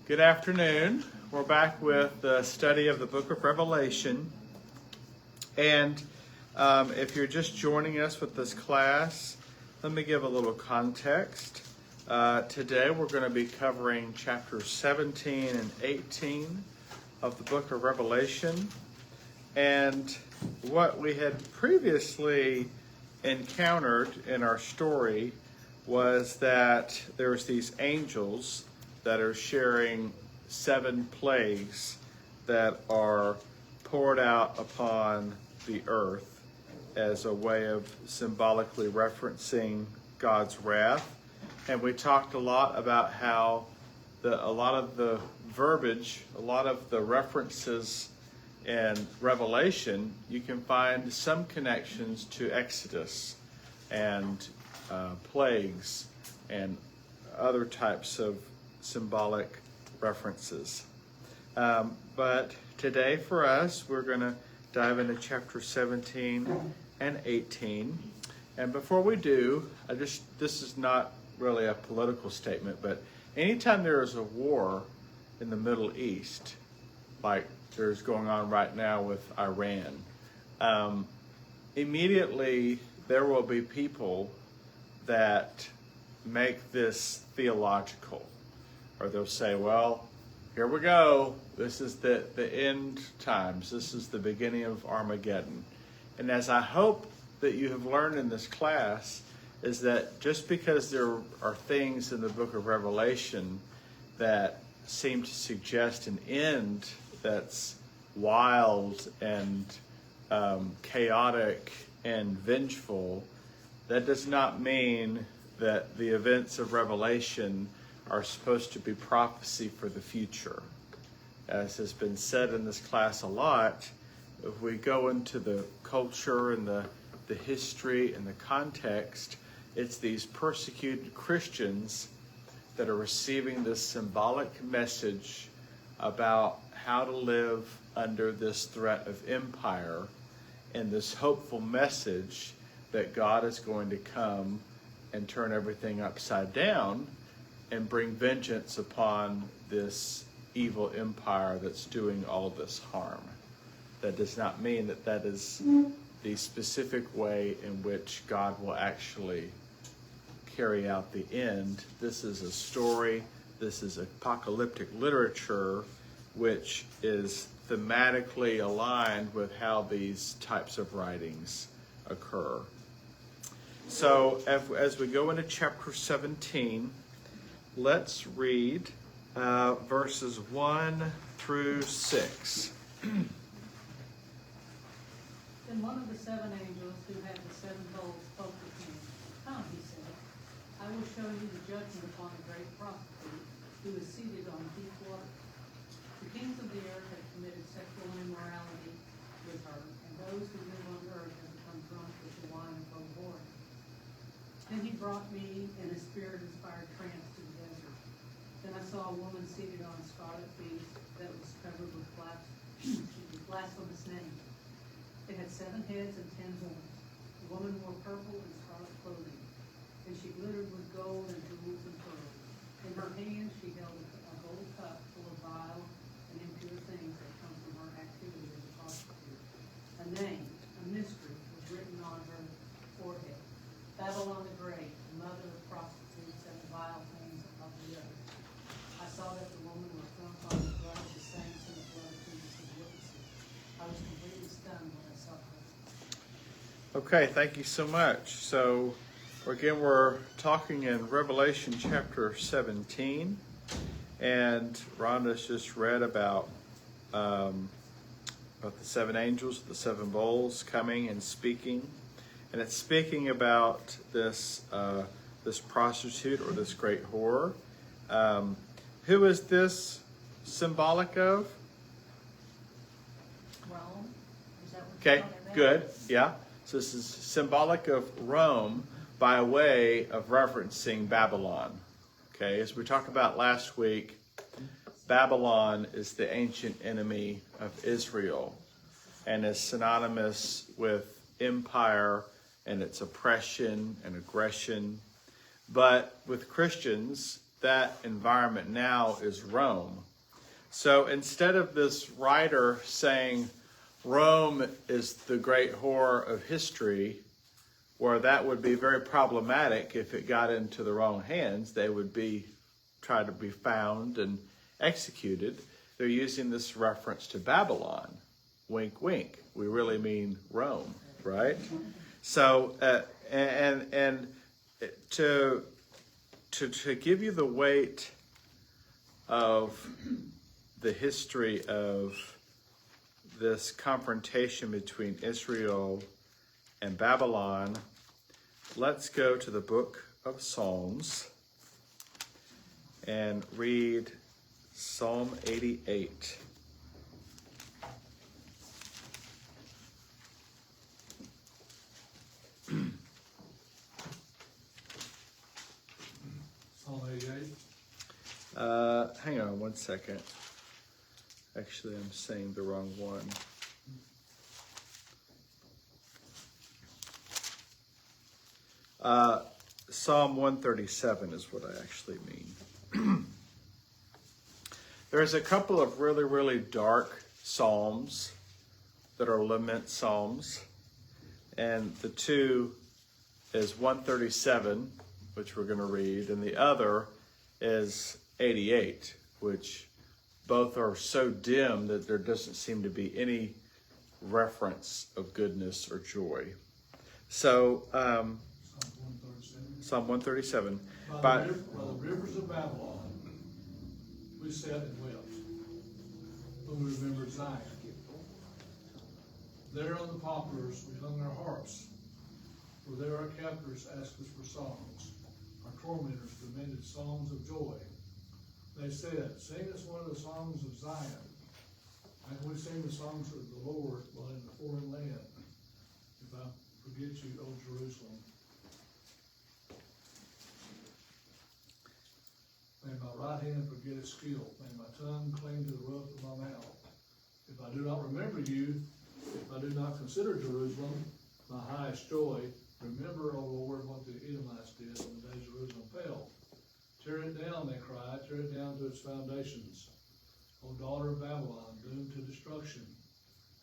Good afternoon. We're back with the study of the book of Revelation. And if you're just joining us with this class, let me give a little context. Today we're going to be covering chapters 17 and 18 of the book of Revelation. And what we had previously encountered in our story was that there's these angels that are sharing 7 plagues that are poured out upon the earth as a way of symbolically referencing God's wrath. And we talked a lot about how a lot of the verbiage, a lot of the references in Revelation, you can find some connections to Exodus and plagues and other types of symbolic references. But today for us, we're going to dive into chapter 17 and 18. And before we do, this is not really a political statement, but anytime there is a war in the Middle East, like there's going on right now with Iran, immediately there will be people that make this theological. Or they'll say, well, here we go. This is the end times. This is the beginning of Armageddon. And as I hope that you have learned in this class, is that just because there are things in the book of Revelation that seem to suggest an end that's wild and chaotic and vengeful, that does not mean that the events of Revelation are supposed to be prophecy for the future. As has been said in this class a lot, if we go into the culture and the history and the context, it's these persecuted Christians that are receiving this symbolic message about how to live under this threat of empire and this hopeful message that God is going to come and turn everything upside down and bring vengeance upon this evil empire that's doing all this harm. That does not mean that that is the specific way in which God will actually carry out the end. This is a story, this is apocalyptic literature, which is thematically aligned with how these types of writings occur. So as we go into chapter 17, let's read verses 1 through 6. Then one of the 7 angels who had the 7 bowls spoke with me. Come, he said, I will show you the judgment upon a great prostitute who is seated on deep water. The kings of the earth have committed sexual immorality with her, and those who live on earth have become drunk with the wine of her whoring. Then he brought me in a spirit-inspired trance to the desert. Then I saw a woman seated on a scarlet beast that was covered with blasphemous names. It had 7 heads and 10 horns. The woman wore purple and scarlet clothing, and she glittered with gold and jewels and pearls. In her hand she held a gold cup full of vile and impure things that come from her activity as a prostitute. A name, a mystery, was written on her forehead. Babylon the Great, the mother of prostitutes and the vile things of the earth. I saw that the woman was drunk on the blood of the saints and the blood of Jesus' witnesses. I was completely stunned when I saw her. Okay, thank you so much. So again, we're talking in Revelation chapter 17, and Rhonda's just read about the 7 angels, the 7 bowls coming and speaking. And it's speaking about this prostitute or this great whore. Who is this symbolic of? Rome? Is that what Okay, you're talking about? good. Yeah. So this is symbolic of Rome by way of referencing Babylon. Okay, as we talked about last week, Babylon is the ancient enemy of Israel and is synonymous with empire and its oppression and aggression. But with Christians, that environment now is Rome. So instead of this writer saying Rome is the great horror of history, where that would be very problematic if it got into the wrong hands, they would be try to be found and executed. They're using this reference to Babylon. Wink, wink. We really mean Rome, right? So, and to give you the weight of the history of this confrontation between Israel and Babylon, let's go to the book of Psalms and read Psalm 88. Psalm 88. Hang on one second. Actually, I'm saying the wrong one. Psalm 137 is what I actually mean. There's a couple of really, really dark psalms that are lament psalms. And the two is 137, which we're going to read, and the other is 88, which both are so dim that there doesn't seem to be any reference of goodness or joy. So, Psalm 137. By the rivers of Babylon, we sat and wept when we remembered Zion. There on the poplars we hung our harps, for there our captors asked us for songs. Our tormentors demanded songs of joy. They said, "Sing us one of the songs of Zion." And we sing the songs of the Lord while in the foreign land. If I forget you, O Jerusalem. May my right hand forget its skill. May my tongue cling to the roof of my mouth. If I do not remember you, if I do not consider Jerusalem my highest joy, remember, O Lord, what the Edomites did on the day Jerusalem fell. Tear it down, they cried, tear it down to its foundations. O daughter of Babylon, doomed to destruction,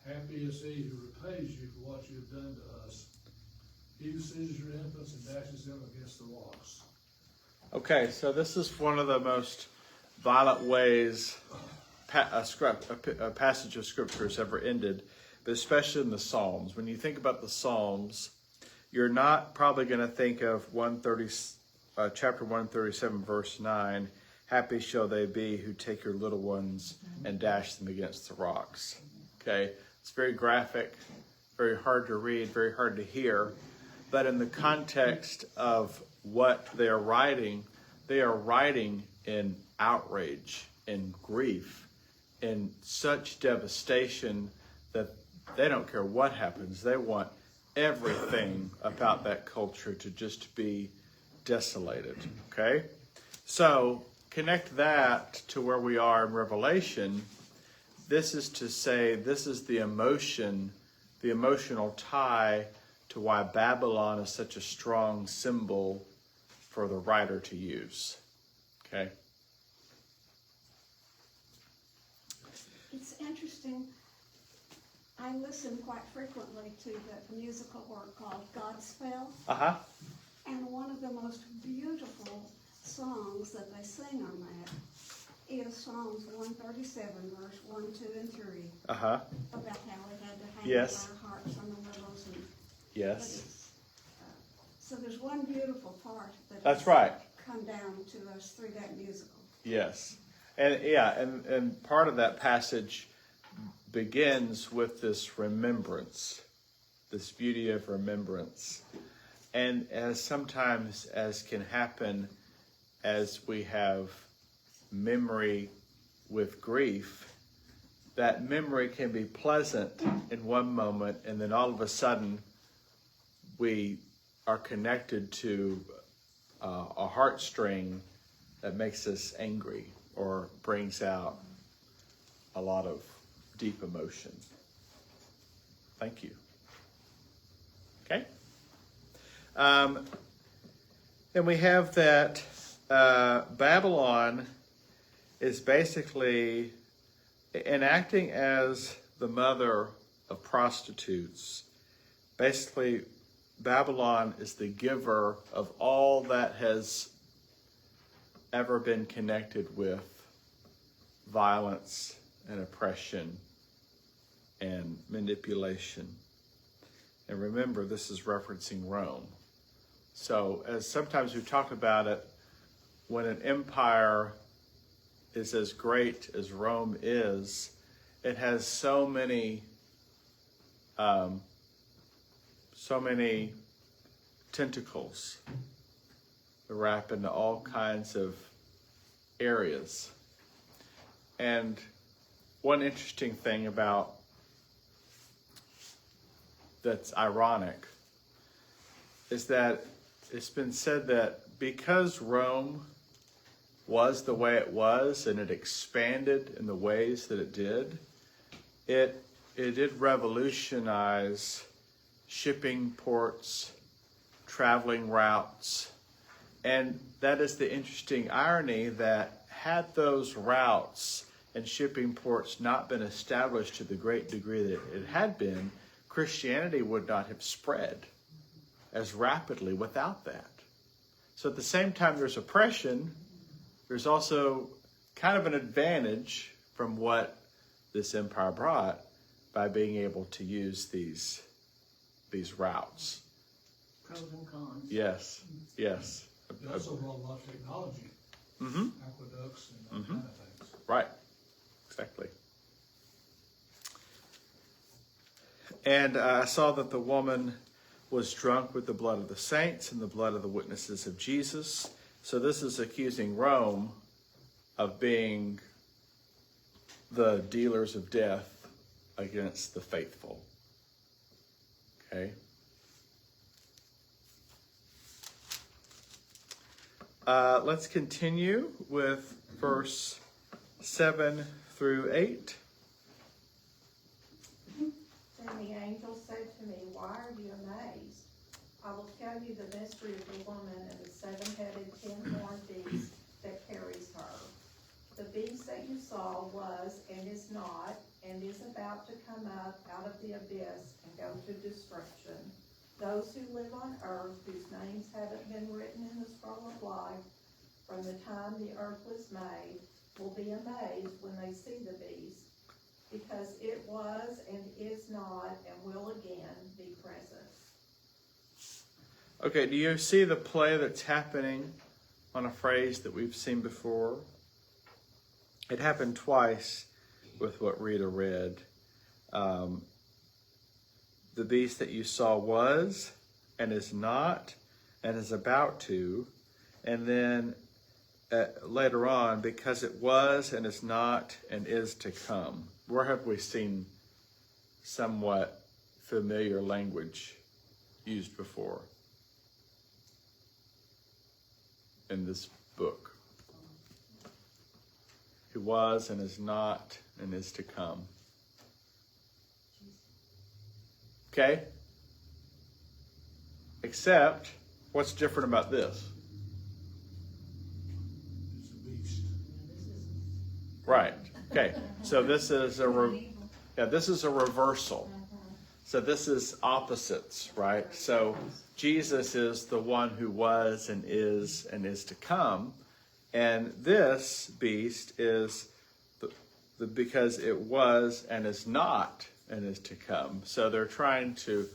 happy is he who repays you for what you have done to us. He who seizes your infants and dashes them against the rocks. Okay, so this is one of the most violent ways a passage of scripture has ever ended, but especially in the Psalms. When you think about the Psalms, you're not probably going to think of chapter 137, verse 9, happy shall they be who take your little ones and dash them against the rocks. Okay, it's very graphic, very hard to read, very hard to hear, but in the context of what they are writing in outrage, in grief, in such devastation that they don't care what happens. They want everything about that culture to just be desolated, okay? So connect that to where we are in Revelation. This is to say, this is the emotion, the emotional tie to why Babylon is such a strong symbol for the writer to use, okay? It's interesting. I listen quite frequently to the musical work called Godspell. Uh-huh. And one of the most beautiful songs that they sing on that is Psalms 137, verse 1, 2, and 3. Uh-huh. About how we had to hang Yes. our hearts on the willows. Yes. So there's one beautiful part that That's has right. come down to us through that musical. Yes. And part of that passage begins with this remembrance, this beauty of remembrance. And as sometimes as can happen as we have memory with grief, that memory can be pleasant in one moment, and then all of a sudden we are connected to a heartstring that makes us angry or brings out a lot of deep emotion. Thank you. Okay. Then we have that Babylon is basically enacting as the mother of prostitutes. Basically, Babylon is the giver of all that has ever been connected with violence and oppression and manipulation. And remember, this is referencing Rome. So, as sometimes we've talked about it, when an empire is as great as Rome is, it has so many tentacles that wrap into all kinds of areas. And one interesting thing about that's ironic is that it's been said that because Rome was the way it was and it expanded in the ways that it did revolutionize shipping ports, traveling routes. And that is the interesting irony, that had those routes and shipping ports not been established to the great degree that it had been, Christianity would not have spread as rapidly without that. So at the same time there's oppression, there's also kind of an advantage from what this empire brought by being able to use these routes. Pros and cons. Yes, yes. It also brought a lot of technology, Mm-hmm. aqueducts and that kind of things. Right, exactly. And I saw that the woman was drunk with the blood of the saints and the blood of the witnesses of Jesus. So this is accusing Rome of being the dealers of death against the faithful. Okay. Let's continue with verse 7 through 8. Then the angel said to me, "Why are you amazed? I will tell you the mystery of the woman and the seven-headed, 10-horned beast that carries her. The beast that you saw was and is not, and is about to come up out of the abyss and go to destruction. Those who live on earth, whose names haven't been written in the scroll of life from the time the earth was made, will be amazed when they see the beast, because it was and is not and will again be present." Okay, do you see the play that's happening on a phrase that we've seen before? It happened twice with what Rita read. The beast that you saw was and is not and is about to. And then later on, because it was and is not and is to come. Where have we seen somewhat familiar language used before in this book? Who was and is not and is to come. Okay? Except, what's different about this? It's a beast. Right. Okay. So this is this is a reversal. So this is opposites, right? So Jesus is the one who was and is to come, and this beast is the because it was and is not and is to come. So they're trying to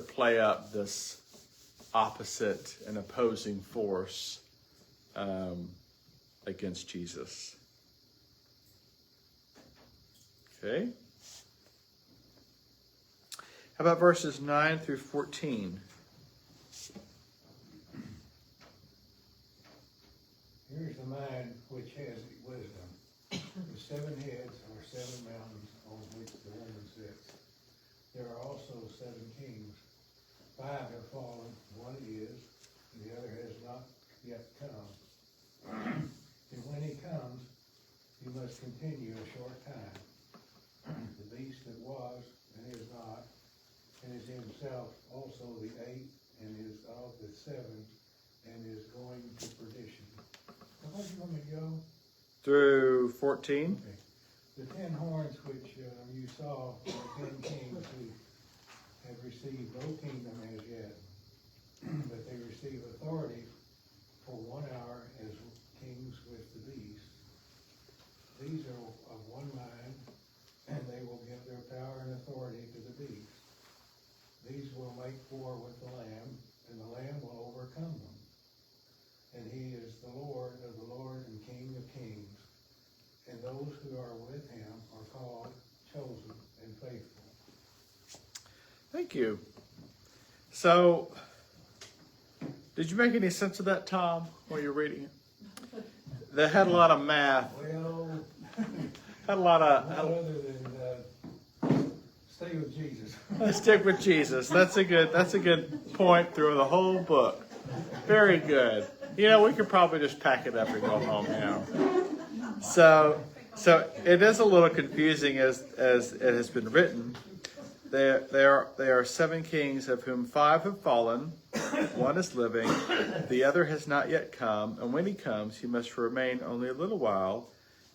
play up this opposite and opposing force against Jesus. Okay. How about verses 9 through 14? Here's the mind which has wisdom. The 7 heads are 7 mountains on which the woman sits. There are also 7 kings. 5 have fallen, 1 is, and the other has not yet come. And when he comes, he must continue a short time. The beast that was and is not, and is himself also the 8th, and is of the 7, and is going to perdition. How do you want me to go? through 14. Okay. The 10 horns which you saw are 10 kings who have received no kingdom as yet, but they receive authority for 1 hour as kings with the beast. These are of one mind, and they will give their power and authority to the beast. These will make war with the Lamb, and the Lamb will overcome them. And he is the Lord of the Lord and King of kings. And those who are with him are called, chosen, and faithful. Thank you. So, did you make any sense of that, Tom, while you're reading it? They had a lot of math. Well, Had a lot not of. other than stay with Jesus. Let's stick with Jesus. That's a good point through the whole book. Very good. You know, we could probably just pack it up and go home now. So it is a little confusing as it has been written. There are 7 kings, of whom 5 have fallen, 1 is living, the other has not yet come, and when he comes, he must remain only a little while.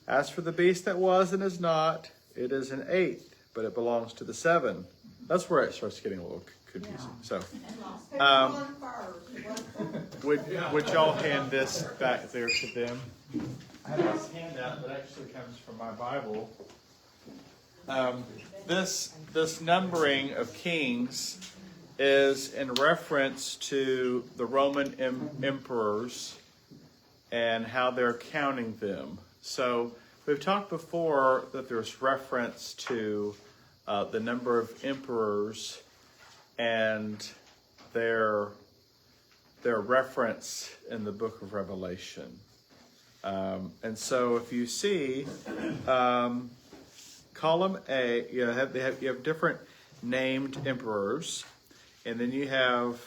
As for the beast that was and is not, it is an 8th, but it belongs to the 7. That's where it starts getting a little confusing. So, would y'all hand this back there to them? I have this handout that actually comes from my Bible. This numbering of kings is in reference to the Roman emperors and how they're counting them. So we've talked before that there's reference to the number of emperors and their reference in the book of Revelation. And so if you see column A, you have different named emperors, and then you have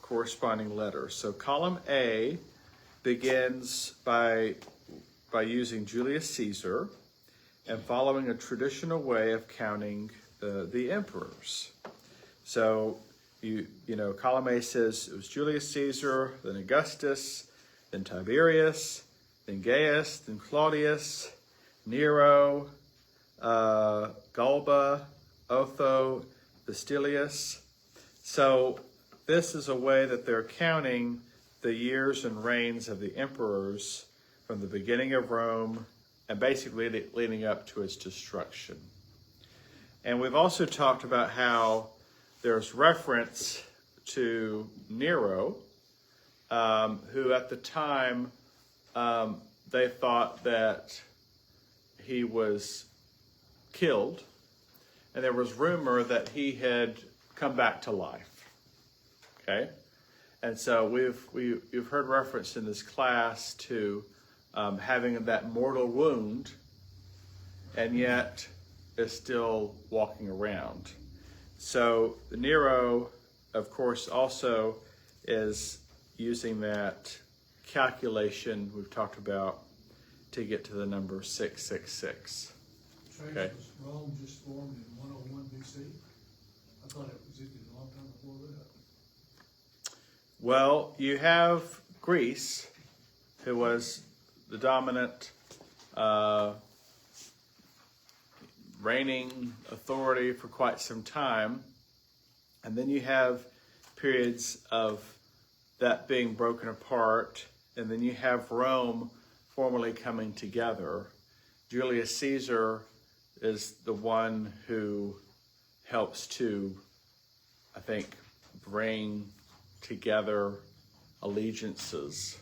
corresponding letters. So column A begins by using Julius Caesar and following a traditional way of counting the emperors. So you know column A says it was Julius Caesar, then Augustus, then Tiberius, then Gaius, then Claudius, Nero, Galba, Otho, Vitellius. So this is a way that they're counting the years and reigns of the emperors from the beginning of Rome and basically leading up to its destruction. And we've also talked about how there's reference to Nero, who at the time they thought that he was killed, and there was rumor that he had come back to life. Okay, and so we've heard reference in this class to having that mortal wound, and yet is still walking around. So Nero, of course, also is using that calculation we've talked about to get to the number 666. Okay. Was Rome just formed in 101 BC? I thought it existed a long time before that. Well, you have Greece, who was the dominant reigning authority for quite some time. And then you have periods of that being broken apart. And then you have Rome formally coming together. Julius Caesar is the one who helps to, I think, bring together allegiances.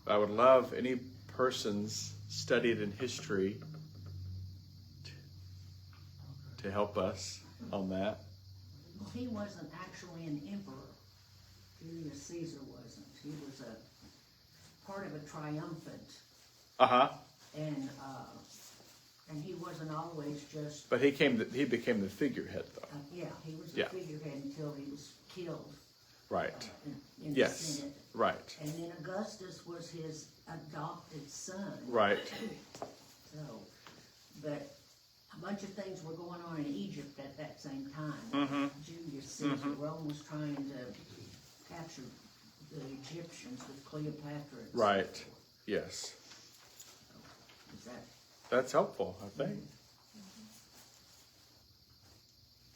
I would love any persons studied in history to help us on that. Well, he wasn't actually an emperor. Julius Caesar wasn't. He was a part of a triumphant, Uh-huh. and he wasn't always just. But he became the figurehead, though. Yeah, he was Yeah. the figurehead until he was killed. Right. In Yes. the Senate. Right. And then Augustus was his adopted son. Right. So, but a bunch of things were going on in Egypt at that same time. Mm-hmm. Julius Caesar, Rome was trying to capture the Egyptians with Cleopatra. And so Right. forth. Yes. that's helpful, I think.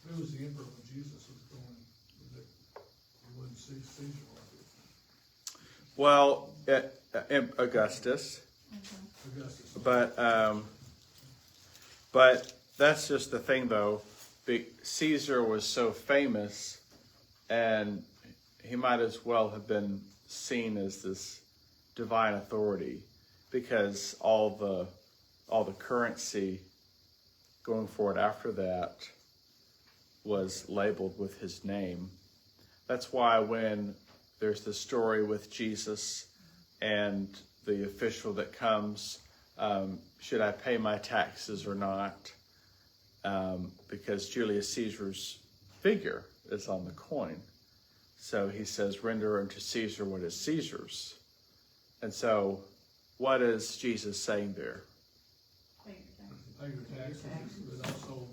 Who was the emperor when Jesus was going? It wasn't Caesar, was it? Well, Augustus, Augustus. but that's just the thing, though. Caesar was so famous, and he might as well have been seen as this divine authority, because all the currency going forward after that was labeled with his name. That's why when there's the story with Jesus and the official that comes, should I pay my taxes or not? Because Julius Caesar's figure is on the coin. So he says, render unto Caesar what is Caesar's. And so what is Jesus saying there? Pay your taxes, but also.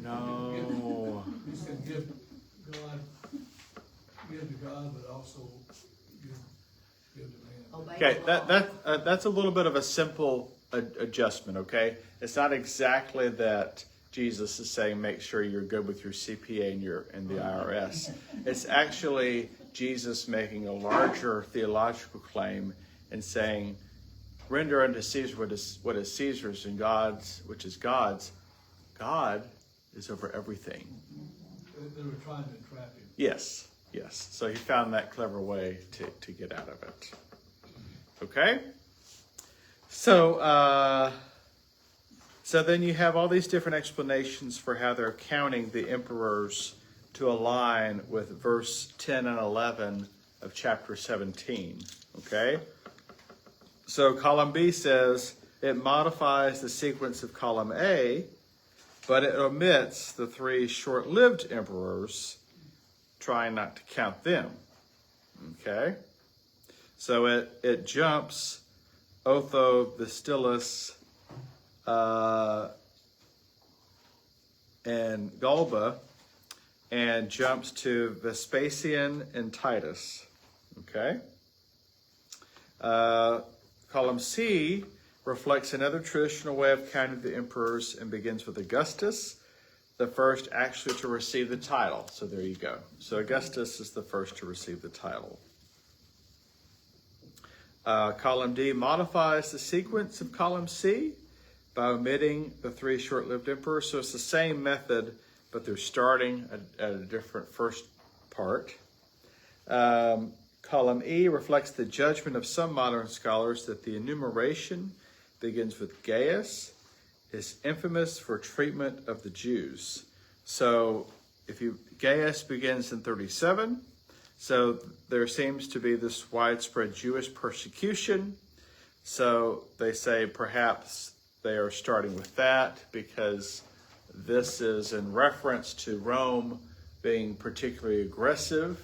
No. He said give to God, but also give to man. Okay, that's a little bit of a simple adjustment, okay? It's not exactly that Jesus is saying make sure you're good with your CPA and the IRS. It's actually Jesus making a larger theological claim and saying, render unto Caesar what is Caesar's, and God's, which is God's. God is over everything. They were trying to entrap him. Yes. So he found that clever way to get out of it. Okay? So then you have all these different explanations for how they're counting the emperors to align with verse 10 and 11 of chapter 17. Okay? So column B says it modifies the sequence of column A, but it omits the 3 short-lived emperors, trying not to count them. Okay? So it jumps Otho, Vestilis, and Galba, and jumps to Vespasian and Titus. Okay? Column C reflects another traditional way of counting the emperors and begins with Augustus, the first actually to receive the title. So there you go. So Augustus is the first to receive the title. Column D modifies the sequence of column C by omitting the 3 short-lived emperors. So it's the same method, but they're starting at a different first part. Column E reflects the judgment of some modern scholars that the enumeration begins with Gaius, is infamous for treatment of the Jews. So Gaius begins in 37, so there seems to be this widespread Jewish persecution. So they say perhaps they are starting with that because this is in reference to Rome being particularly aggressive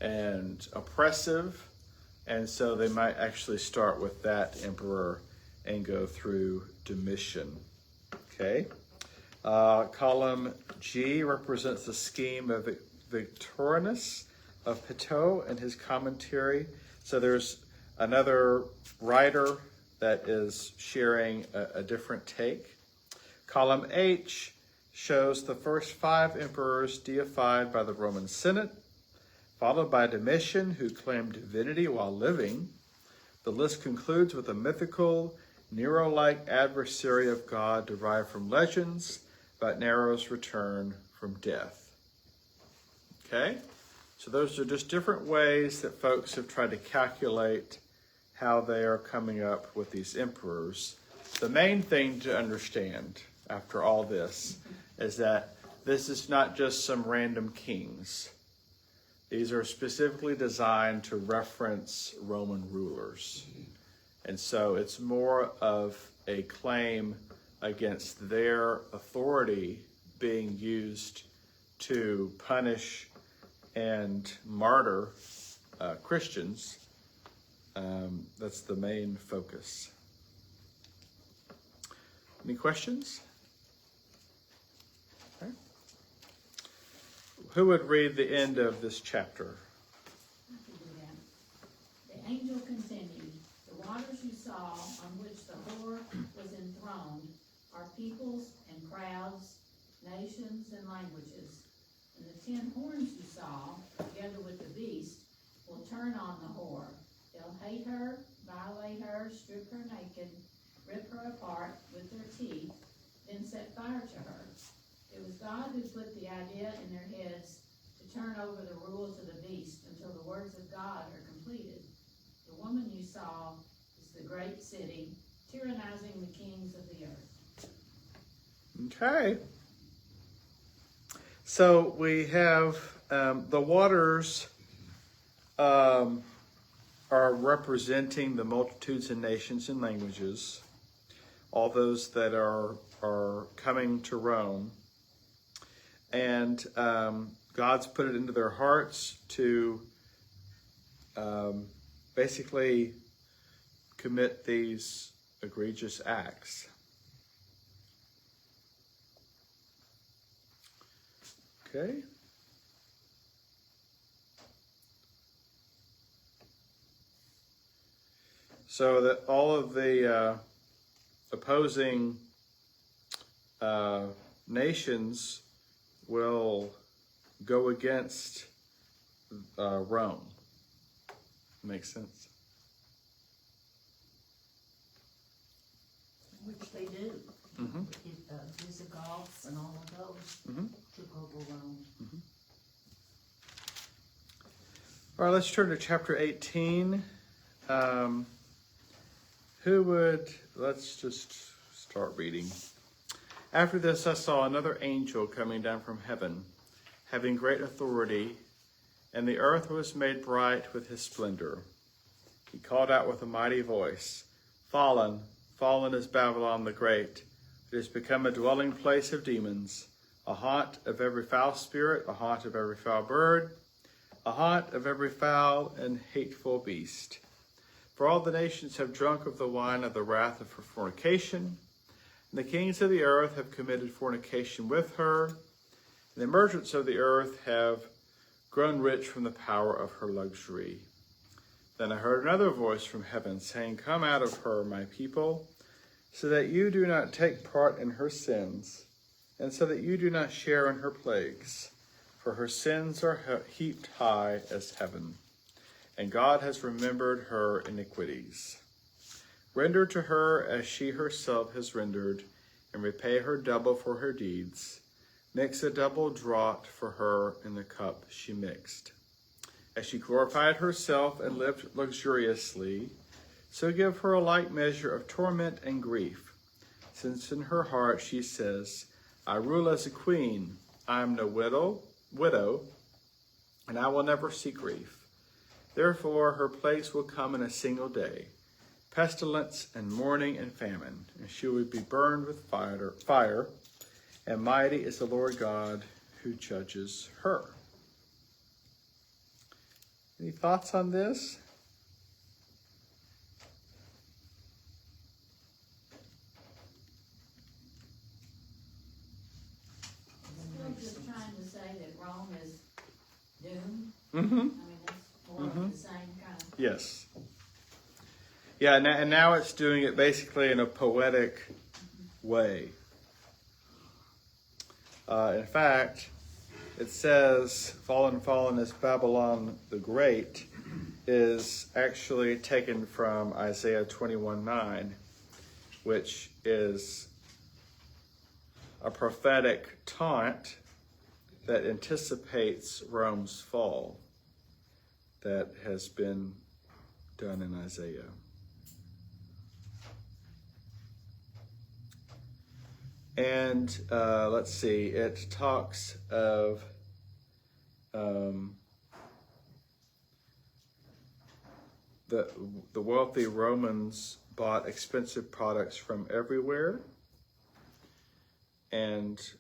and oppressive, and so they might actually start with that emperor and go through Domitian. Okay. Column G represents the scheme of Victorinus of Pitot and his commentary. So there's another writer that is sharing a different take. Column H shows the first 5 emperors deified by the Roman Senate, followed by Domitian, who claimed divinity while living. The list concludes with a mythical, Nero-like adversary of God derived from legends about Nero's return from death. Okay? So those are just different ways that folks have tried to calculate how they are coming up with these emperors. The main thing to understand after all this is that this is not just some random kings. These are specifically designed to reference Roman rulers. And so it's more of a claim against their authority being used to punish and martyr Christians. That's the main focus. Any questions? Okay. Who would read the end of this chapter? The angel continued, the waters you saw on which the whore was enthroned peoples and crowds, nations and languages. And the 10 horns you saw, together with the beast, will turn on the whore. They'll hate her, violate her, strip her naked, rip her apart with their teeth, then set fire to her. It was God who put the idea in their heads to turn over the rule to the beast until the words of God are completed. The woman you saw is the great city, tyrannizing the kings of the earth. Okay. So we have the waters are representing the multitudes and nations and languages, all those that are coming to Rome. And God's put it into their hearts to basically commit these egregious acts. Okay. So that all of the opposing nations will go against Rome. Makes sense? Which they do. Mm-hmm. Visigoths and all of those Mm-hmm. took over Rome. All right, let's turn to chapter 18. Let's just start reading. After this, I saw another angel coming down from heaven, having great authority, and the earth was made bright with his splendor. He called out with a mighty voice, "Fallen, fallen is Babylon the Great. It has become a dwelling place of demons, a haunt of every foul spirit, a haunt of every foul bird, a haunt of every foul and hateful beast. For all the nations have drunk of the wine of the wrath of her fornication, and the kings of the earth have committed fornication with her, and the merchants of the earth have grown rich from the power of her luxury." Then I heard another voice from heaven saying, "Come out of her, my people, so that you do not take part in her sins, and so that you do not share in her plagues. For her sins are heaped high as heaven, and God has remembered her iniquities. Render to her as she herself has rendered, and repay her double for her deeds. Mix a double draught for her in the cup she mixed. As she glorified herself and lived luxuriously, so give her a like measure of torment and grief, since in her heart she says, I rule as a queen, I am no widow, and I will never see grief. Therefore her plagues will come in a single day, pestilence and mourning and famine, and she will be burned with fire, and mighty is the Lord God who judges her." Any thoughts on this? Still just trying to say that Rome is doomed. Mm-hmm. I mean, it's more of the same kind of. Yes. Yeah, and now it's doing it basically in a poetic way. In fact, it says, "Fallen, fallen is Babylon the Great," is actually taken from Isaiah 21:9, which is a prophetic taunt that anticipates Rome's fall that has been done in Isaiah. And let's see, it talks of the wealthy Romans bought expensive products from everywhere, and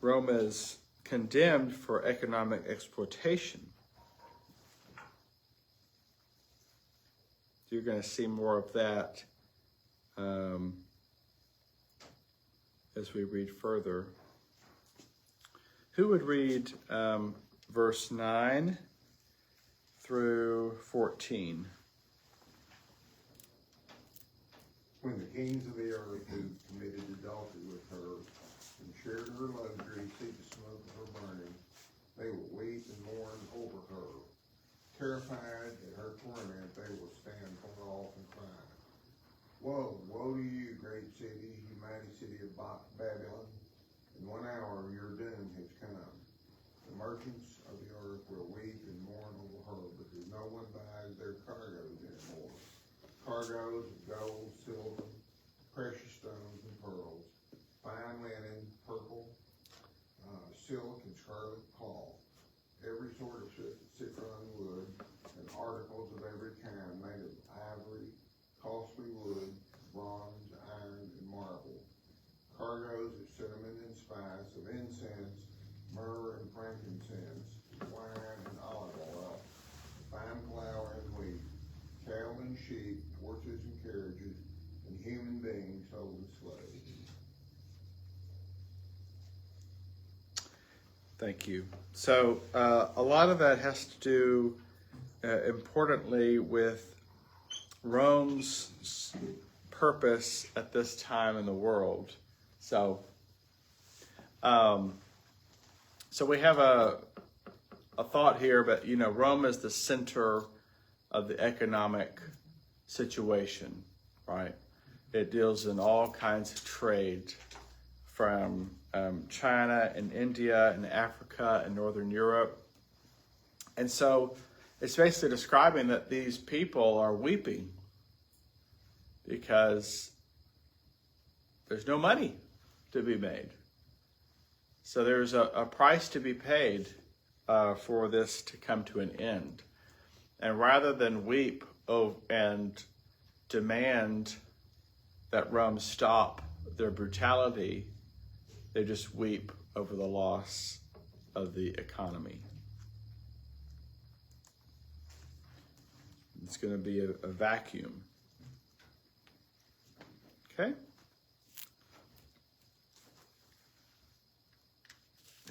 Rome is condemned for economic exploitation. You're going to see more of that as we read further. Who would read verse 9 through 14? when the kings of the earth who committed adultery with her and shared her luxury see the smoke of her burning, they will weep and mourn over her. Terrified at her torment, they will stand far off and cry, woe, woe to you, great city, you mighty city of Babylon! In 1 hour your doom has come. The merchants of the earth will weep and mourn over her, because no one buys their cargoes anymore. Cargoes of gold, silver, precious stones and pearls, fine linen, purple, silk and scarlet cloth, every sort of citron wood, and articles of every kind made of ivory, costly wood, bronze, iron, and marble. Cargoes of cinnamon and spice, of incense, myrrh and frankincense, wine and olive oil, fine flour and wheat, cattle and sheep, horses and carriages, and human beings sold as slaves. Thank you. So a lot of that has to do, importantly, with Rome's purpose at this time in the world. So, so we have a thought here, but Rome is the center of the economic situation, right? It deals in all kinds of trade, from China and India and Africa and Northern Europe. And so it's basically describing that these people are weeping because there's no money to be made. So there's a price to be paid for this to come to an end. And rather than weep and demand that Rome stop their brutality, they just weep over the loss of the economy. It's going to be a vacuum. Okay?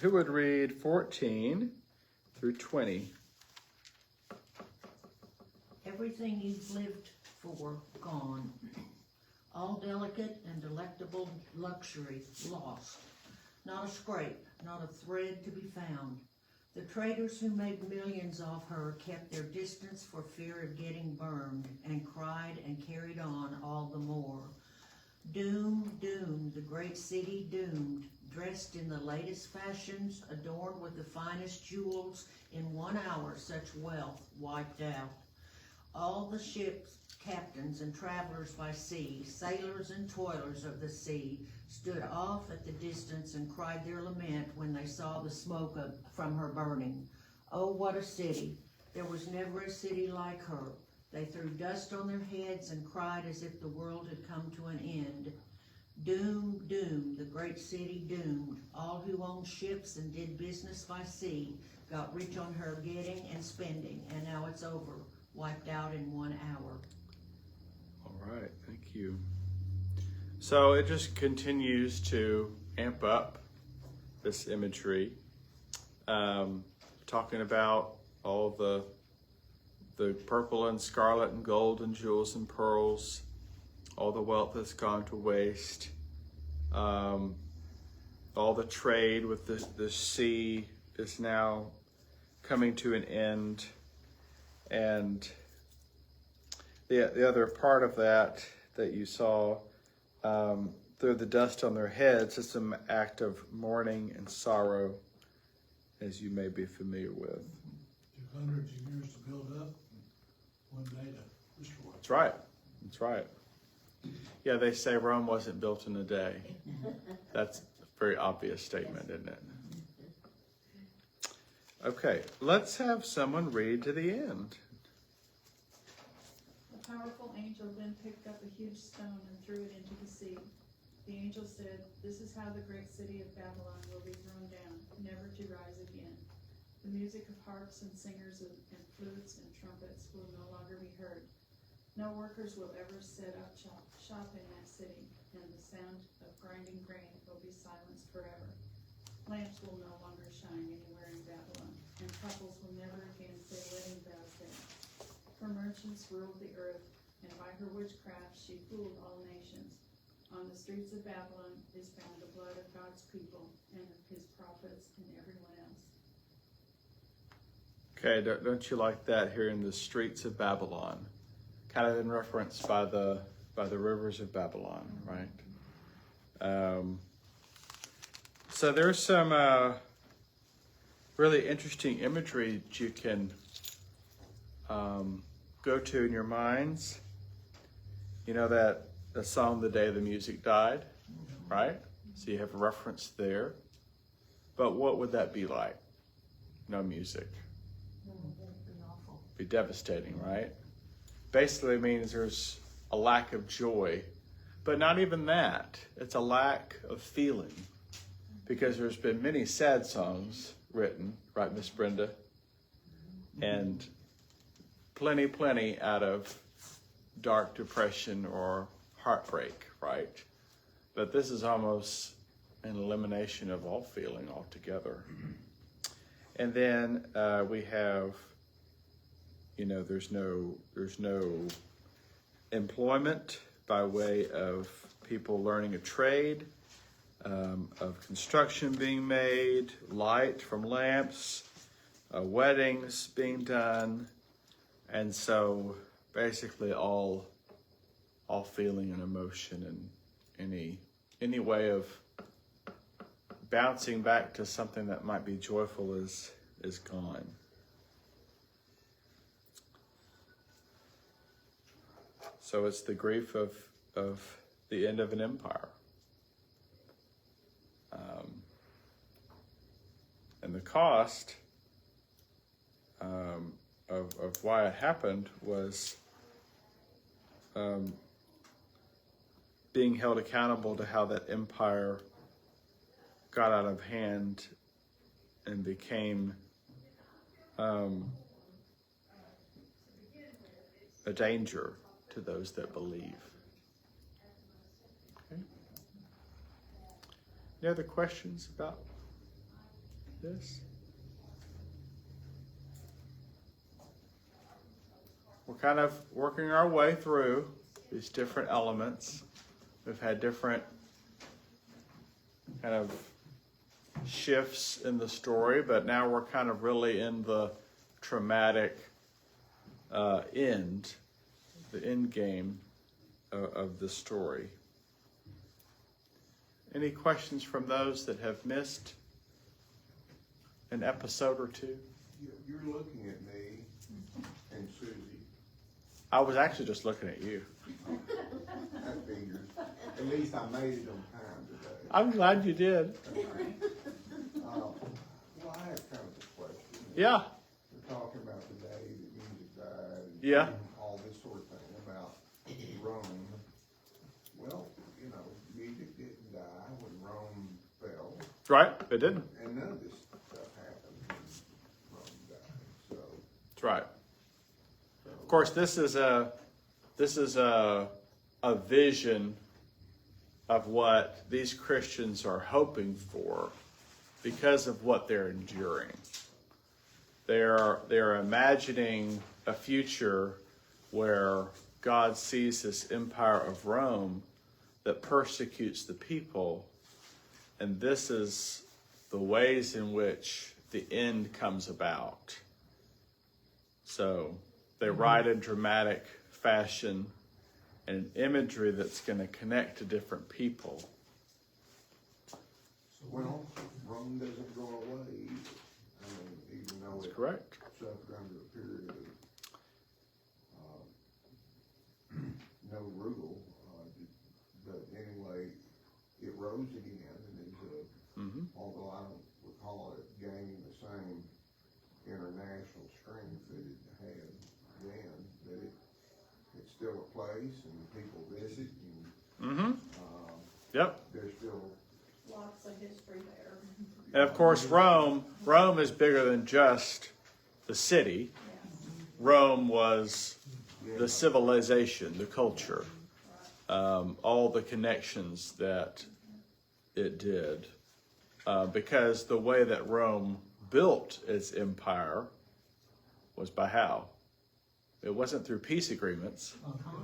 Who would read 14 through 20? Everything you've lived for, gone. All delicate and delectable luxury, lost. Not a scrape, not a thread to be found. The traders who made millions off her kept their distance for fear of getting burned, and cried and carried on all the more. Doomed, doomed, the great city doomed, dressed in the latest fashions, adorned with the finest jewels, in 1 hour such wealth wiped out. All the ships, captains and travelers by sea, sailors and toilers of the sea, stood off at the distance and cried their lament when they saw the smoke from her burning. Oh, what a city! There was never a city like her. They threw dust on their heads and cried as if the world had come to an end. Doomed, doomed, the great city doomed. All who owned ships and did business by sea got rich on her getting and spending, and now it's over, wiped out in 1 hour. All right, thank you. So it just continues to amp up this imagery, talking about all the purple and scarlet and gold and jewels and pearls, all the wealth that's gone to waste, all the trade with the sea is now coming to an end, and the other part of that you saw, through the dust on their heads, it's an act of mourning and sorrow, as you may be familiar with. Took hundreds of years to build up, one day to destroy. That's right. That's right. Yeah, they say Rome wasn't built in a day. That's a very obvious statement, isn't it? Okay, let's have someone read to the end. A powerful angel then picked up a huge stone and threw it into the sea. The angel said, "This is how the great city of Babylon will be thrown down, never to rise again. The music of harps and singers and flutes and trumpets will no longer be heard. No workers will ever set up shop in that city, and the sound of grinding grain will be silenced forever. Lamps will no longer shine anywhere in Babylon, and couples will never again say wedding vows there. For merchants ruled the earth and by her witchcraft she fooled all nations. On the streets of Babylon is found the blood of God's people and of his prophets and everyone else. Okay, don't you like that here in the streets of Babylon? Kind of in reference by the rivers of Babylon, right? So there's some really interesting imagery that you can go to in your minds. You know that the song "The Day the Music Died," right? So you have a reference there. But what would that be like? No music. Be devastating, right? Basically means there's a lack of joy, but not even that. It's a lack of feeling, because there's been many sad songs written, right, Miss Brenda? And plenty out of dark depression or heartbreak, right? But this is almost an elimination of all feeling altogether. And then we have, there's no employment by way of people learning a trade, of construction being made, light from lamps, weddings being done, and so basically all feeling and emotion and any way of bouncing back to something that might be joyful is gone. So it's the grief of the end of an empire. And the cost of why it happened was being held accountable to how that empire got out of hand and became a danger to those that believe. Okay. Any other questions about this? We're kind of working our way through these different elements. We've had different kind of shifts in the story, but now we're kind of really in the traumatic end, the end game of the story. Any questions from those that have missed an episode or two? You're looking at me and Susie. I was actually just looking at you. I figured. At least I made it on time today. I'm glad you did. Well, I have kind of a question. Yeah. We're talking about the day that music died. And Yeah. all this sort of thing about Rome. Well, music didn't die when Rome fell. Right? It didn't. And none of this stuff happened when Rome died. So, That's right. Of course, this is a vision of what these Christians are hoping for because of what they're enduring. They're imagining a future where God sees this empire of Rome that persecutes the people, and this is the ways in which the end comes about. So they write in dramatic fashion and an imagery that's going to connect to different people. well, Rome doesn't go away. I mean, even though That's it correct. suffered under a period of no rule, but anyway, it rose again, and is although I don't recall it gaining the same international strength that it had then, that it's still a place and people visit, and Yep. there's still Lots of history there. And of course, Rome is bigger than just the city. Rome was the civilization, the culture, all the connections that it did. Because the way that Rome built its empire was by how? It wasn't through peace agreements.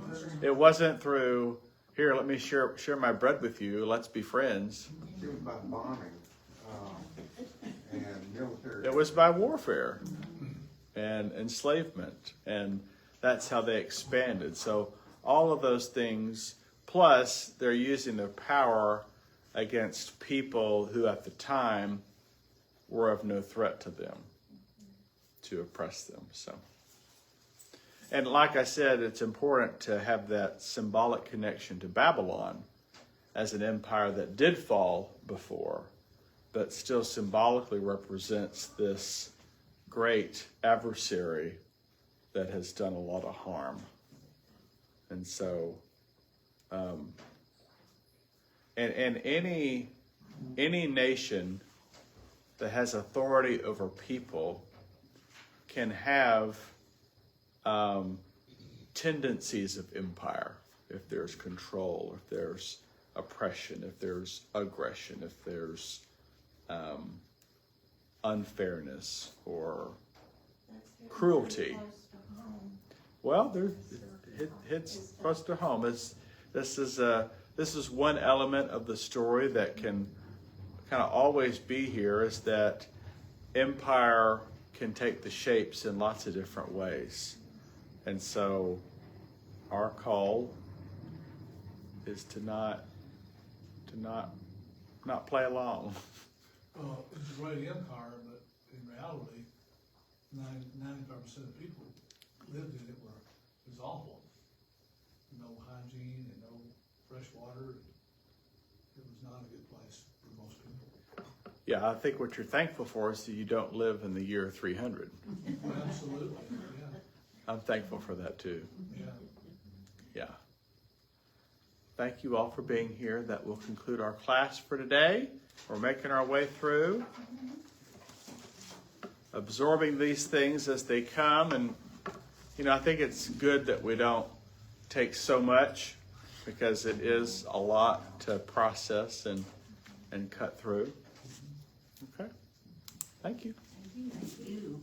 Constant. It wasn't through, here, let me share my bread with you, let's be friends. It was by bombing, and military. It was by warfare and enslavement, and that's how they expanded. So all of those things, plus they're using their power against people who at the time were of no threat to them, to oppress them. So, and like I said, it's important to have that symbolic connection to Babylon as an empire that did fall before, but still symbolically represents this great adversary that has done a lot of harm. And so, and any nation that has authority over people can have tendencies of empire. If there's control, if there's oppression, if there's aggression, if there's unfairness or cruelty. Well, it hits close to home. This is one element of the story that can kind of always be here, is that empire can take the shapes in lots of different ways. And so our call is to not play along. Well, it's a great empire, but in reality, 95% of people lived in it was awful. No hygiene and no fresh water. It was not a good place for most people. Yeah, I think what you're thankful for is that you don't live in the year 300. Well, absolutely, yeah, I'm thankful for that too. yeah. Yeah. Thank you all for being here. That will conclude our class for today. We're making our way through, absorbing these things as they come. And, I think it's good that we don't take so much, because it is a lot to process and cut through. Okay. Thank you. Thank you.